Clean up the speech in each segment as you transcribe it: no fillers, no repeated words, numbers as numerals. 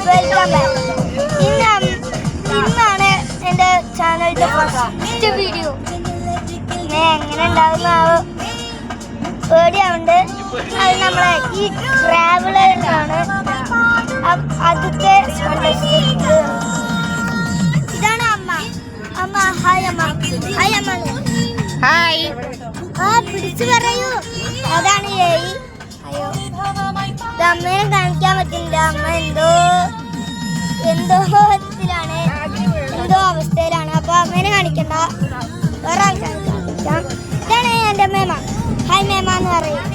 Welcome back. ഇന്നാണ് എൻ്റെ ചാനലിൻ്റെ ഫസ്റ്റ് വീഡിയോ. എങ്ങനെ ഉണ്ടാകുന്നാവോ പേടിയാവുണ്ട്. അത് നമ്മളെ ഈ ട്രാവലറിലാണ് ആദ്യത്തെ. ഇതാണ് അമ്മ. അമ്മ ഹായ്. അമ്മ ഹായ്. അമ്മ ഹായ്. പിടിച്ചു പറയൂ. അതാണ് ഏയ്. അയ്യോ, അമ്മേനെ കാണിക്കാൻ പറ്റില്ല. അമ്മ എന്തോ അവസ്ഥയിലാണ്. അപ്പൊ അമ്മേനെ കാണിക്കണ്ട, വേറെ ആൾക്കാരെ കാണിക്കാം. ഇതാണ് എൻ്റെ മേമ. ഹായ് മേമ എന്ന് പറയും.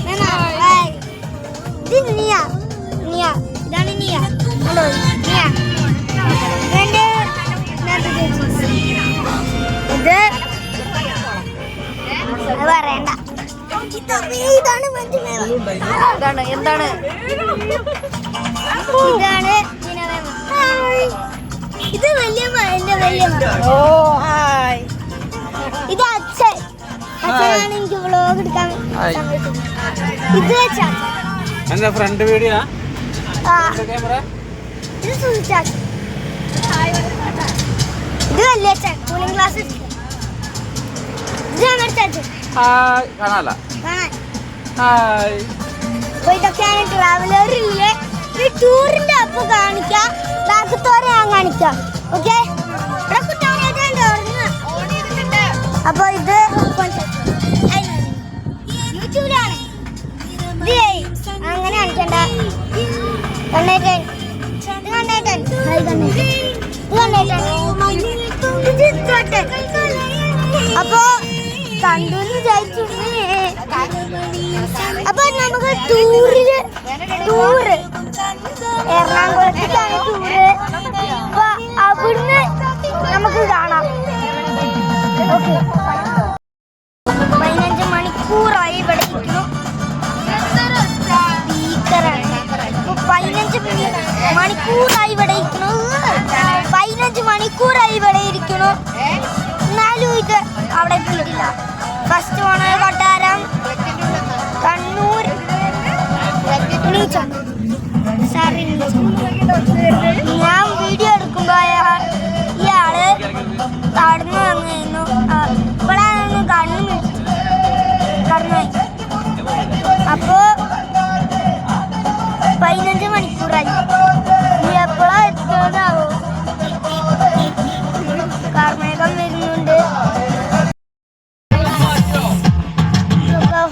മേമ ഹായ്. ഇത് നിയ. ഇതാണ് നിയ. ഹലോ നിയ. എൻ്റെ ഇത് പറയണ്ട. ഇതാണ് എന്താണ് ഇത് വലിയമ്മ. എന്റെ വലിയമ്മ. ഓ ഹായ്. ഇത് അച്ഛനാണ് എനിക്ക് വ്ലോഗ് എടുക്കാൻ. ഇത് എന്താ ഫ്രണ്ട് വീഡിയോ? ഇത് സുചാച്ചൻ. ഇത് വലിയ അച്ഛൻ കൂളിംഗ് ക്ലാസ്. ഇത് നമ്മുടെ അച്ഛൻ. ഹായ്. കാണാല. ഹായ്. അപ്പൊ ഇതൊക്കെയാണ് ട്രാവലറിലെ ഒരു ടൂറിന്റെ അപ്പൊ കാണിക്കാം. ബാക്കത്തോടെ ഞാൻ കാണിക്കാം. ഓക്കെ, അപ്പൊ ഇത് യൂട്യൂബിലാണ്. ഇത് അങ്ങനെ കാണിക്കണ്ട. അപ്പൊ കണ്ടുന്ന് വിചാരിച്ചു. അപ്പൊ നമുക്ക് ടൂറ് എറണാകുളത്തേക്കാണ് ടൂറ്. അപ്പൊ അവിടുന്ന് നമുക്ക് കാണാം. ഓക്കെ, 15 മണിക്കൂറായി ഇവിടെ ഇരിക്കുന്നു. സ്പീക്കറാണ്. 15 മണിക്കൂറായി ഇവിടെ ഇരിക്കുന്നു. 15 മണിക്കൂറായി ഇവിടെ ഇരിക്കുന്നു. എന്നാലും ഇത് അവിടെ എത്തിയിട്ടില്ല. ഫസ്റ്റ് പോണ കൊട്ടാരം കണ്ണൂർ. ഞാൻ വീഡിയോ എടുക്കുമ്പോ ഇയാള് കടന്നു വന്നിരുന്നു. ഇപ്പോഴാണ് കടന്നു. അപ്പോ 15 മണിക്കൂറായി. ഇനി എപ്പോഴാ എത്തുന്നതാവോ? കാർമേഘം വരുന്നുണ്ട്.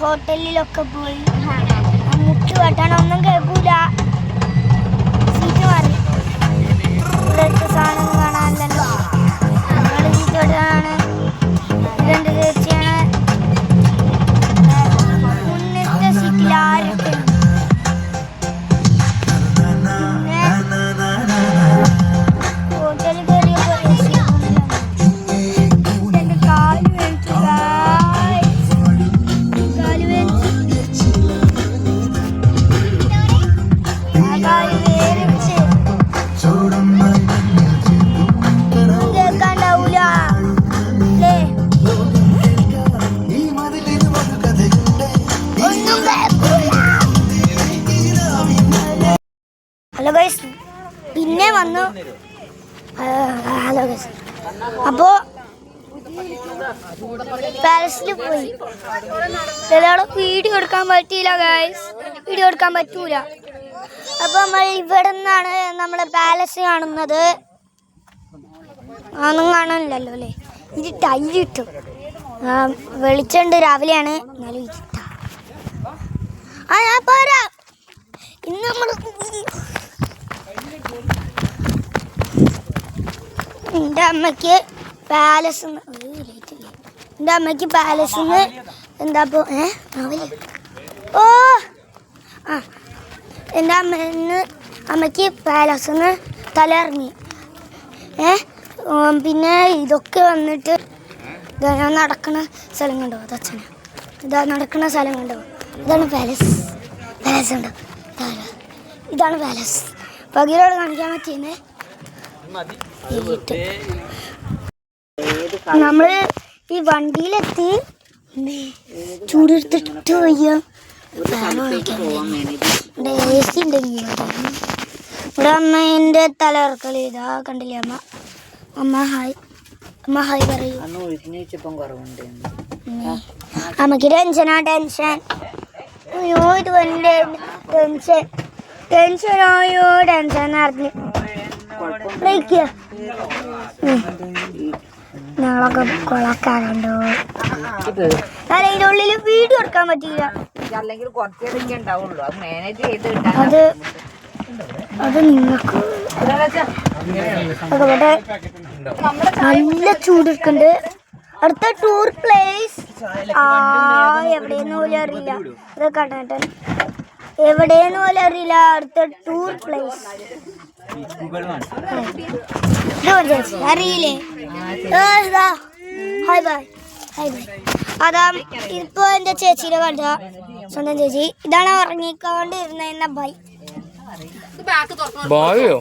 ഹോട്ടലിലൊക്കെ പോയി മുട്ട് വെട്ടാൻ ഒന്നും കേൾക്കൂല. സീറ്റ് മാറി. ഇവിടുത്തെ സാധനം കാണാനല്ലോ. നമ്മൾ സീറ്റ് വെട്ടാനാണ്. ഇതെന്റെ ചേച്ചിയാണ്. മുന്നത്തെ സീറ്റിൽ ആരൊക്കെ ഹോട്ടലിൽ കയറിയപ്പോ എന്റെ കാല് വേണിച്ചു. ഹലോ ഗൈസ്, പിന്നെ വന്നു. ഹലോ ഗൈസ്, അപ്പോ പാലസിൽ പോയി. എല്ലാവരും വീഡിയോ എടുക്കാൻ പറ്റിയില്ല ഗൈസ്. വീഡിയോ എടുക്കാൻ പറ്റൂല. അപ്പൊ നമ്മൾ ഇവിടെ നിന്നാണ് നമ്മളെ പാലസ് കാണുന്നത്. ഒന്നും കാണാനില്ലല്ലോ അല്ലേ? ഇത് ടൈലിട്ടു. വെളിച്ചുണ്ട്. രാവിലെയാണ്, എന്നാലും ഇരുട്ടാ. ഞാൻ പോരാ. ഇന്ന് നമ്മൾ എൻ്റെ അമ്മയ്ക്ക് പാലസ് എന്താ എൻ്റെ അമ്മയ്ക്ക് പാലസിന്ന് തലയിറങ്ങി. പിന്നെ ഇതൊക്കെ വന്നിട്ട് നടക്കുന്ന സ്ഥലം കണ്ടോ? അതച്ഛനാ. നടക്കുന്ന സ്ഥലം കണ്ടോ? ഇതാണ് പാലസ് ഉണ്ടോ? ഇതാണ് പാലസ്. പകരോട് കാണിക്കാൻ പറ്റിയെന്നേ. നമ്മള് ഈ വണ്ടിയിലെത്തി. ചൂടെടുത്തിട്ട് വയ്യ. AC ഉണ്ടെങ്കിൽ ഇവിടെ അമ്മേൻ്റെ തലയിറക്കൽ ഇതാ കണ്ടില്ലേ അമ്മ. അമ്മ ഹായ്. അമ്മ ഹായ് പറയൂ. അമ്മക്ക് ടെൻഷനാ ടെൻഷൻ. അയ്യോ ഇത് വന്നെ ടെൻഷൻ. ടെൻഷനായോ ടെൻഷൻ അറിഞ്ഞ് ഞങ്ങളൊക്കെ കൊളക്കാറുണ്ടോ. അതിൻ്റെ ഉള്ളിൽ വീഡിയോ എടുക്കാൻ പറ്റില്ല. അത് നിങ്ങൾക്ക് നല്ല ചൂടെടുക്കുന്നുണ്ട്. അടുത്ത ടൂർ പ്ലേസ് എവിടെയെന്ന് പോലും അറിയില്ല. ഇത് കണ്ടേട്ടൻ എവിടെയെന്ന് പോലും അറിയില്ല. അടുത്ത ടൂർ പ്ലേസ് അറിയില്ലേ? Hi bye hi bye. അതാ ഇപ്പൊ എന്റെ ചേച്ചിയുടെ കണ്ട സ്വന്തം ചേച്ചി. ഇതാണ് ഉറങ്ങിക്കൊണ്ടിരുന്ന ബൈ. ബോയോ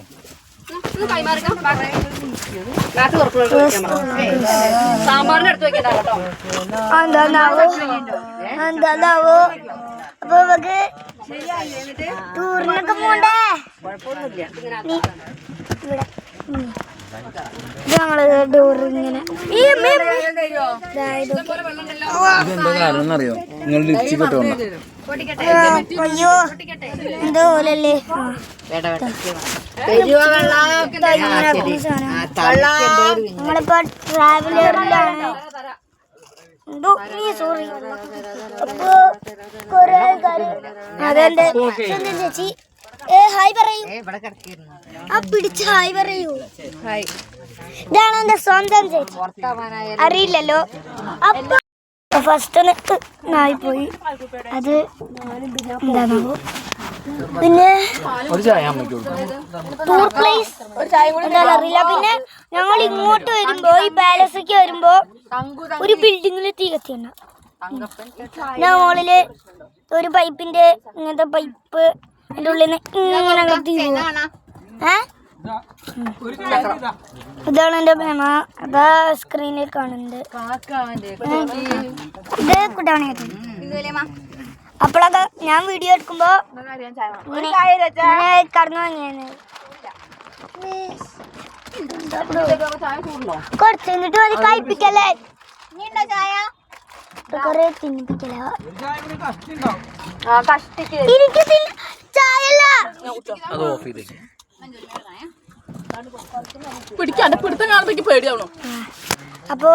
എന്താവോ. അപ്പൊ നമുക്ക് ടൂറിനൊക്കെ പോണ്ടേ? ഇവിടെ ഞങ്ങള് ടൂറിങ്ങനെ അറിയോ നിങ്ങൾ അയ്യോ എന്തോ പോലല്ലേ. നമ്മളിപ്പോ ട്രാവലറിലാണ്. സോറി. അപ്പൊ കൊറേ ആൾക്കാര് അതെന്റെ സ്വന്തം ചേച്ചി ഹായ് പറയൂ. ആ പിടിച്ച് ഹായ് പറയൂ. ഇതാണ് എന്റെ സ്വന്തം ചേച്ചി. അറിയില്ലല്ലോ. അപ്പൊ ഫസ്റ്റ് ആയിപ്പോയി. അത് എന്താണോ. പിന്നെ ടൂർ പ്ലേസ് എന്താണെന്ന് അറിയില്ല. പിന്നെ ഞങ്ങൾ ഇങ്ങോട്ട് വരുമ്പോ ഈ പാലസിലേക്ക് വരുമ്പോ ഒരു ബിൽഡിങ്ങില് തീ കത്തിയുണ്ട. ഞാൻ മുകളില് ഒരു പൈപ്പിന്റെ ഇങ്ങനത്തെ പൈപ്പ് അതിന്റെ ഉള്ളിൽ നിന്ന് ഇങ്ങനെ കത്തി പോവും. ഇതാണ് എന്റെ മേമ. അതാ സ്ക്രീനിൽ കാണുന്നുണ്ട്. ഇത് കുട്ടാണിയായിട്ട്. അപ്പോഴൊക്കെ ഞാൻ വീഡിയോ എടുക്കുമ്പോ കടന്നു വാങ്ങിയാണ്. കുറച്ച് എന്നിട്ട് മതി കഴിപ്പിക്കല്ലേ. കൊറേ തിന്നിപ്പിക്കല. എനിക്ക് ചായല്ല പിടിക്കാണ്ട് പിടുത്തം കാണുമ്പോ പേടിയാവണോ. അപ്പോ